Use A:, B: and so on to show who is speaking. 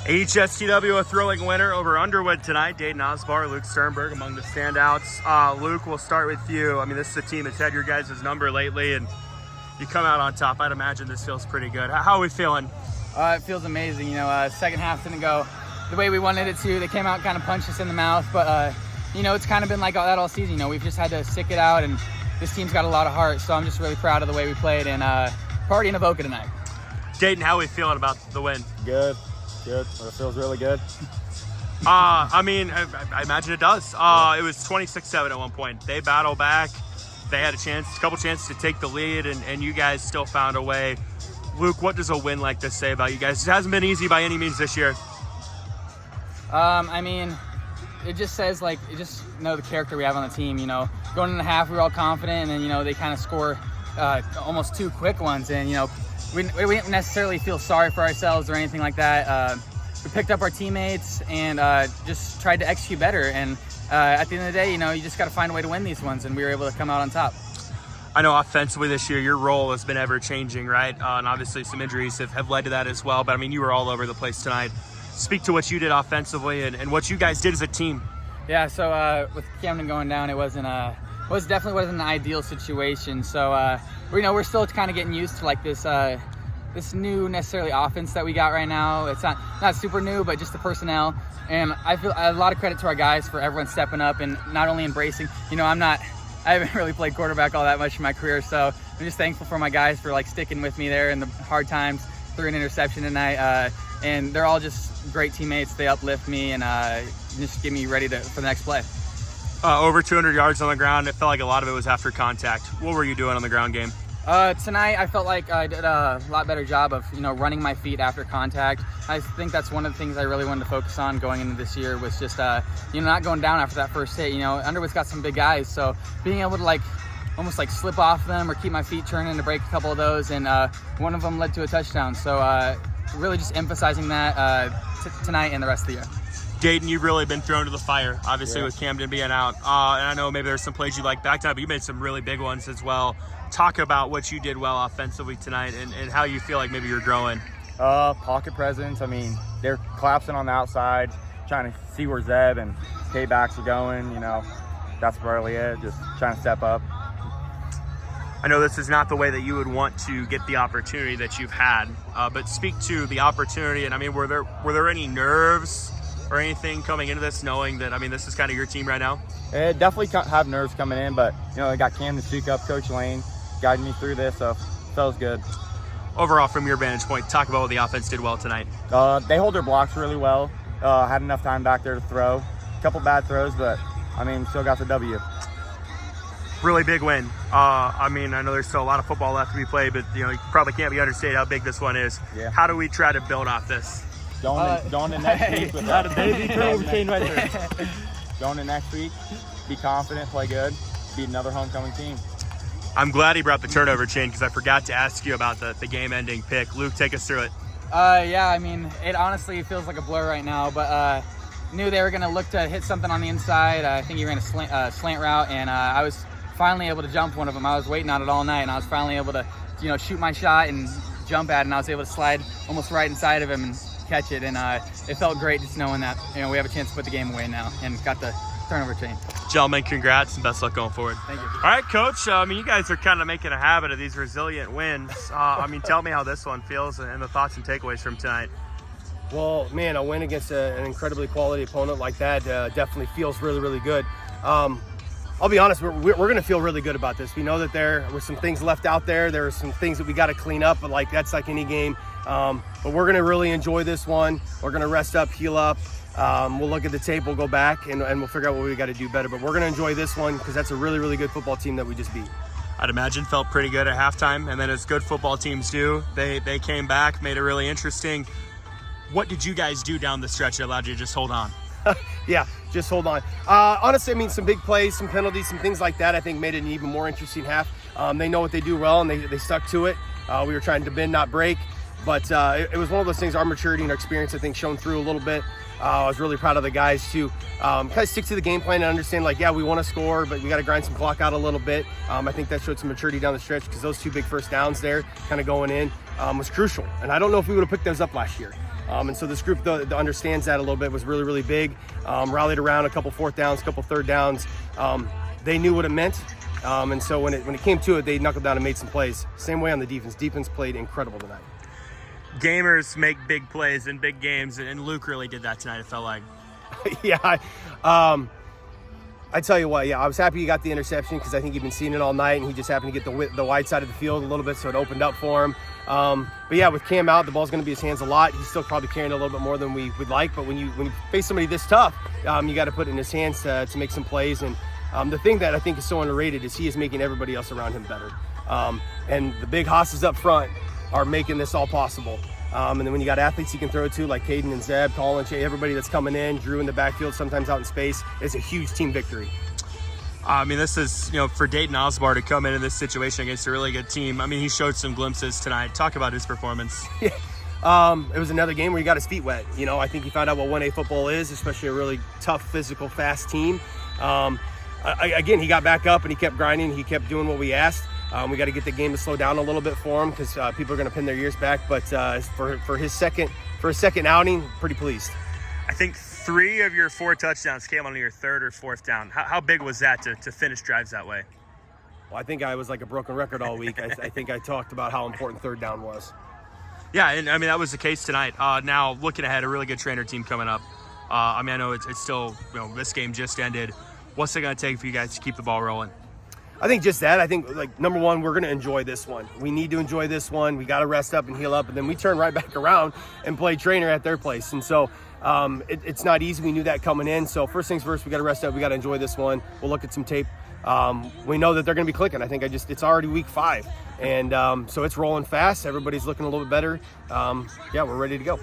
A: AHSTW a thrilling winner over Underwood tonight. Dayton Osbar, Luke Sternberg among the standouts. Luke, we'll start with you. I mean, this is a team that's had your guys' number lately, and you come out on top. I'd imagine this feels pretty good. How are we feeling?
B: It feels amazing. Second half didn't go the way we wanted it to. They came out and kind of punched us in the mouth, but it's kind of been like that all season. We've just had to stick it out, and this team's got a lot of heart, so I'm just really proud of the way we played and party in Avoca tonight.
A: Dayton, how are we feeling about the win?
C: Good. It feels really good.
A: I imagine it does. It was 26-7 at one point. They battled back. They had a couple chances to take the lead, and you guys still found a way. Luke, what does a win like this say about you guys? It hasn't been easy by any means this year.
B: It just says, you just know the character we have on the team. Going in the half, we were all confident, and then, they kind of score almost two quick ones, and, we didn't necessarily feel sorry for ourselves or anything like that. We picked up our teammates and just tried to execute better. And at the end of the day, you just got to find a way to win these ones, and we were able to come out on top.
A: I know offensively this year, your role has been ever-changing, right? And obviously some injuries have led to that as well. But, you were all over the place tonight. Speak to what you did offensively and what you guys did as a team.
B: Yeah, so with Camden going down, it definitely wasn't an ideal situation. So, we're still kind of getting used to this new necessarily offense that we got right now. It's not super new, but just the personnel. And I feel a lot of credit to our guys for everyone stepping up and not only embracing. I haven't really played quarterback all that much in my career, so I'm just thankful for my guys for sticking with me there in the hard times. Threw an interception tonight, and they're all just great teammates. They uplift me and just get me ready for the next play.
A: Over 200 yards on the ground. It felt like a lot of it was after contact. What were you doing on the ground game?
B: Tonight, I felt like I did a lot better job of, running my feet after contact. I think that's one of the things I really wanted to focus on going into this year was just, not going down after that first hit. Underwood's got some big guys, so being able to almost slip off them or keep my feet turning to break a couple of those, and one of them led to a touchdown. So really just emphasizing that tonight and the rest of the year.
A: Dayton, you've really been thrown to the fire, obviously, with Camden being out. And I know maybe there's some plays you like back time, but you made some really big ones as well. Talk about what you did well offensively tonight and how you feel like maybe you're growing.
C: Pocket presence. They're collapsing on the outside, trying to see where Zeb and K-backs are going. That's really it, just trying to step up.
A: I know this is not the way that you would want to get the opportunity that you've had, but speak to the opportunity. And, were there any nerves or anything coming into this, knowing that, this is kind of your team right now?
C: It definitely have nerves coming in, but, I got Cam to speak up, Coach Lane, guiding me through this, so it feels good.
A: Overall, from your vantage point, talk about what the offense did well tonight.
C: They hold their blocks really well. Had enough time back there to throw. A couple bad throws, but, still got the W.
A: Really big win. I know there's still a lot of football left to be played, but, you probably can't be understated how big this one is. Yeah. How do we try to build off this?
C: Going to next week with
A: a baby turnover chain right there.
C: Going to next week, be confident, play good, beat another homecoming team.
A: I'm glad he brought the turnover chain because I forgot to ask you about the game-ending pick. Luke, take us through it.
B: It honestly feels like a blur right now, but knew they were going to look to hit something on the inside. I think he ran a slant route, and I was finally able to jump one of them. I was waiting on it all night, and I was finally able to, shoot my shot and jump at it, and I was able to slide almost right inside of him and catch it, and it felt great just knowing that we have a chance to put the game away now and got the turnover chain.
A: Gentlemen, congrats and best luck going forward.
B: Thank you.
A: All right, Coach. You guys are kind of making a habit of these resilient wins. Tell me how this one feels and the thoughts and takeaways from tonight.
D: Well, man, a win against an incredibly quality opponent like that definitely feels really, really good. I'll be honest, we're going to feel really good about this. We know that there were some things left out there. There are some things that we got to clean up, but that's like any game. But we're going to really enjoy this one. We're going to rest up, heal up. We'll look at the tape, we'll go back, and we'll figure out what we got to do better. But we're going to enjoy this one because that's a really, really good football team that we just beat.
A: I'd imagine felt pretty good at halftime, and then as good football teams do, they came back, made it really interesting. What did you guys do down the stretch that allowed you to just hold on?
D: Yeah, just hold on. Honestly, some big plays, some penalties, some things like that I think made it an even more interesting half. They know what they do well, and they stuck to it. We were trying to bend, not break. But it was one of those things, our maturity and our experience, I think, shone through a little bit. I was really proud of the guys to kind of stick to the game plan and understand, we want to score, but we got to grind some clock out a little bit. I think that showed some maturity down the stretch because those two big first downs there kind of going in was crucial. And I don't know if we would have picked those up last year. And so this group that understands that a little bit was really, really big. Rallied around a couple fourth downs, a couple third downs. They knew what it meant. And so when it came to it, they knuckled down and made some plays. Same way on the defense. Defense played incredible tonight.
A: Gamers make big plays in big games, and Luke really did that tonight, it felt like.
D: Yeah. I tell you what, I was happy he got the interception because I think he'd been seeing it all night, and he just happened to get the wide side of the field a little bit, so it opened up for him. But yeah, with Cam out, the ball's going to be in his hands a lot. He's still probably carrying it a little bit more than we would like, but when you face somebody this tough, you got to put it in his hands to make some plays. And the thing that I think is so underrated is he is making everybody else around him better. And the big hosses up front are making this all possible. And then when you got athletes you can throw it to, like Caden and Zeb, Colin, Shay, everybody that's coming in, Drew in the backfield, sometimes out in space, it's a huge team victory.
A: I mean, this is, for Dayton Osbar to come into this situation against a really good team. I mean, he showed some glimpses tonight. Talk about his performance.
D: It was another game where he got his feet wet. I think he found out what 1A football is, especially a really tough, physical, fast team. Again, he got back up and he kept grinding. He kept doing what we asked. We got to get the game to slow down a little bit for him because people are going to pin their ears back. But for his second outing, pretty pleased.
A: I think 3 of your 4 touchdowns came on your 3rd or 4th down. How big was that to finish drives that way?
D: Well, I think I was like a broken record all week. I think I talked about how important 3rd down was.
A: Yeah, and I mean, that was the case tonight. Now, looking ahead, a really good trainer team coming up. I know it's still, this game just ended. What's it going to take for you guys to keep the ball rolling?
D: I think just that. I think, number one, we're going to enjoy this one. We need to enjoy this one. We got to rest up and heal up, and then we turn right back around and play trainer at their place. And so it's not easy. We knew that coming in. So first things first, we got to rest up. We got to enjoy this one. We'll look at some tape. We know that they're going to be clicking. I think it's already week 5. And so it's rolling fast. Everybody's looking a little bit better. We're ready to go.